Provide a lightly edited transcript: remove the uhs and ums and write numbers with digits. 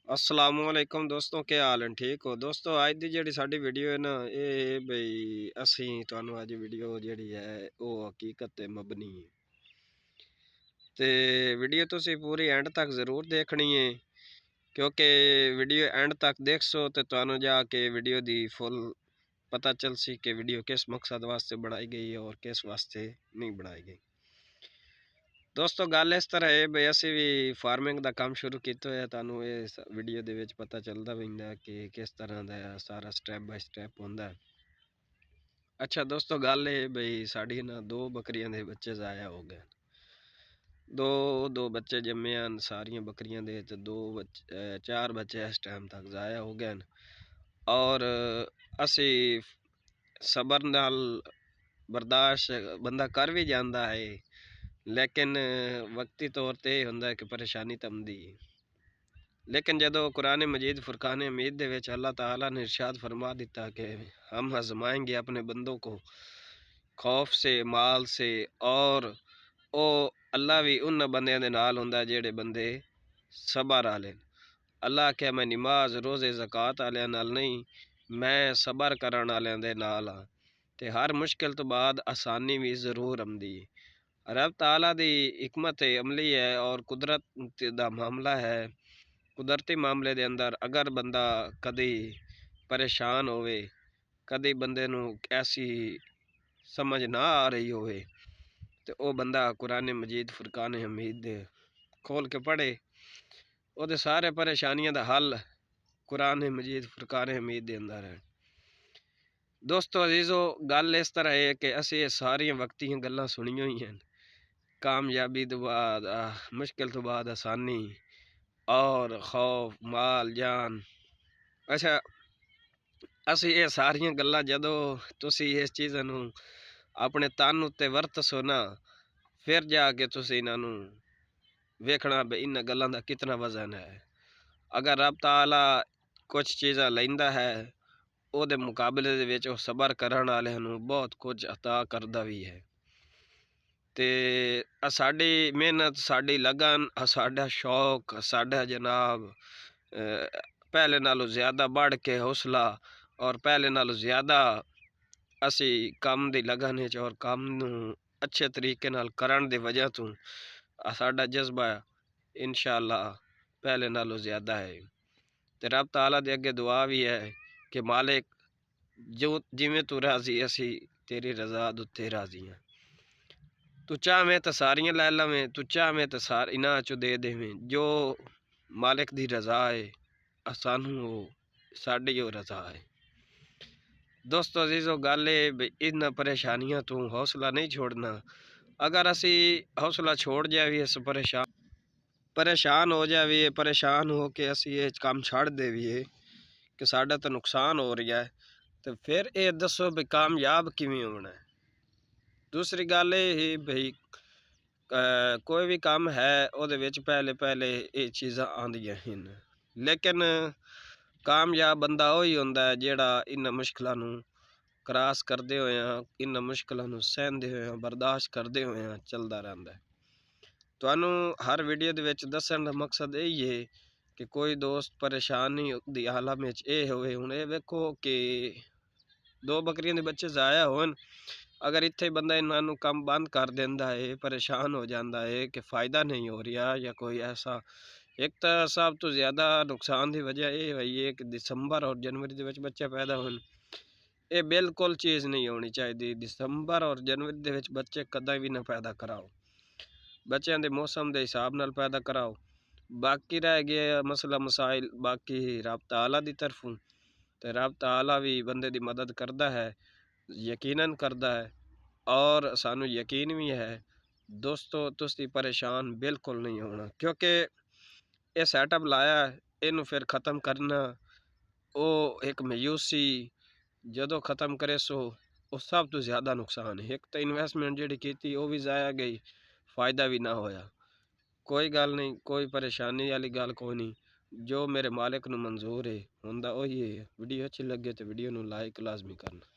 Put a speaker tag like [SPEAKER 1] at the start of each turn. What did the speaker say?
[SPEAKER 1] असलामुअलैकुम दोस्तों, क्या हाल है? ठीक हो दोस्तों? आज की जी साड़ी वीडियो है ना, ये बई असी तुहानू अज वीडियो जी है वो हकीकत ते मबनी है। तो वीडियो तुसी पूरी एंड तक जरूर देखनी है, क्योंकि वीडियो एंड तक देख सो तो तुहानू जाके वीडियो दी फुल पता चल सी कि वीडियो किस मकसद वास्ते बनाई गई है और किस वास्ते नहीं बनाई गई। दोस्तों गल इस तरह है बई असी भी फार्मिंग का काम शुरू किया है, तुहानू इस वीडियो दे विच पता चलता पैंदा कि किस तरह का सारा स्टैप बाय स्टैप होंदा है। अच्छा दोस्तों गल है बई साड़ी ना दो बकरियां दे बच्चे ज़ाया हो गए। दो दो बच्चे जम्मे हैं सारियां बकरियां दे, तो दो बच्चे चार बच्चे इस टाइम तक ज़ाया हो गए और असी सबर नाल बर्दाश्त बंदा कर भी जाता है, लेकिन वक्ती तौर पर यह होंदा है कि परेशानी तमदी है। लेकिन जदों कुरान मजीद फुरकान हमीद दे विच अल्लाह ताला ने इरशाद फरमा दिता कि हम आजमाएंगे अपने बंदों को खौफ से, माल से, और ओ अल्लाह भी उन बंदियां दे नाल हुंदा जेड़े बंदे सबर आले। अल्लाह आख्या मैं नमाज रोज़े ज़कात आलियां नाल नहीं, मैं सबर करन आलियां दे नाल हाँ। ते हर मुश्किल तो बाद आसानी भी जरूर आंदी है। रब ताला दी हिकमत अमली है और कुदरत दा मामला है। कुदरती मामले दे अंदर अगर बंदा कदी परेशान होवे, कदी बंदे नू ऐसी समझ ना आ रही होवे, तो वह बंदा कुरान मजीद फुरकान हमीद खोल के पढ़े, वो सारे परेशानियों का हल कुरान मजीद फुरकान हमीद के अंदर है। दोस्तों अजीज़ो गल इस तरह है कि असी सारिया वक्तियां गल्लां सुनिया ही हैं, कामयाबी तो बाद मुश्किल तो बाद आसानी और खौफ माल जान। अच्छा असी ये सारिया गल्लां जदों तुसी इस चीज़ां नू अपने तन उत्ते वरतसो ना, फिर जाके तुसी इन्हां वेखना भी इन गल्लां दा कितना वजन है। अगर रब ताला कुछ चीज़ां लैंदा है, ਉਹਦੇ मुकाबले ਦੇ ਵਿੱਚ ਉਹ ਸਬਰ ਕਰਨ ਵਾਲਿਆਂ ਨੂੰ ਬਹੁਤ ਕੁਝ ਅਤਾ ਕਰਦਾ ਵੀ ਹੈ। ਤੇ ਸਾਡੀ ਮਿਹਨਤ, ਸਾਡੀ ਲਗਨ, ਸਾਡਾ ਸ਼ੌਕ, ਸਾਡਾ ਜਨਾਬ ਪਹਿਲੇ ਨਾਲੋਂ ਜ਼ਿਆਦਾ बढ़ के हौसला और पहले नालों ज़्यादा असी काम की लगन और काम नूं अच्छे तरीके नाल करन दी वजह तो साडा जज्बा इंशाअल्लाह पहले नालों ज़्यादा है। तो रब ताला दे अगे दुआ भी है कि मालिक जो जिमें तू राजी असी तेरी रजा उत्ते राजी हैं। तू चाहें तो सारियां लै लवें, तू चाहें तो सार इन्हां चो दे देवें। जो मालिक दी रजा है सानू साड़ी वो रजा है। दोस्तों अजीज़ो गल इन परेशानियों तो हौसला नहीं छोड़ना। अगर असी हौसला छोड़ जाए इस परेशान हो जाए, परेशान हो के असी ये काम छड़ देवीए कि साडा तो नुकसान हो रहा है, तो फिर ये दसो भी कामयाब किवें होना है। दूसरी गल ये भाई कोई भी काम है ਉਹਦੇ ਵਿੱਚ पहले पहले ये चीज़ां आंदियां हैं, लेकिन कामयाब बंदा वही होंदा है जेड़ा इन मुश्किलों नू क्रॉस करते हुए इन मुश्किलों नू सहंदे हुए बर्दाश्त करते हुए चलता रहता है। तुहानू हर वीडियो दे विच दस्सण दा मकसद यही है कि कोई दोस्त परेशानी दी हालत में ये होवे। हुण ये वेखो कि दो बकरियां दे बच्चे ज़ाया होन, अगर इत्थे बंदा इन्हों काम बंद कर देंदा है, परेशान हो जाता है कि फ़ायदा नहीं हो रहा या कोई ऐसा, एक तो सब तो ज़्यादा नुकसान की वजह यह हुई है कि दिसंबर और जनवरी के विच बच्चे पैदा होन, ये बिल्कुल चीज़ नहीं होनी चाहिए। दिसंबर और जनवरी के विच बच्चे कदा भी ना पैदा कराओ, बच्चों के मौसम के हिसाब नाल पैदा कराओ। बाकी रह गया मसला मसाइल बाकी रब ताला की तरफों, तो रब ताला भी बंदे की मदद करता है, यकीनन करता है, और सानू यकीन भी है। दोस्तों तुसी परेशान बिल्कुल नहीं होना, क्योंकि ये सैटअप लाया इनू फिर ख़त्म करना वो एक मायूसी जदों ख़त्म करे सो वो सब तो ज़्यादा नुकसान है। एक तो इन्वेस्टमेंट जी की वो भी ज़ाया गई, फ़ायदा भी ना होया। कोई गल नहीं, कोई परेशानी वाली गल कोई नहीं, जो मेरे मालिक नू मंजूर है हुंदा वही है। वीडियो अच्छी लगे तो वीडियो नू लाइक लाजमी करना।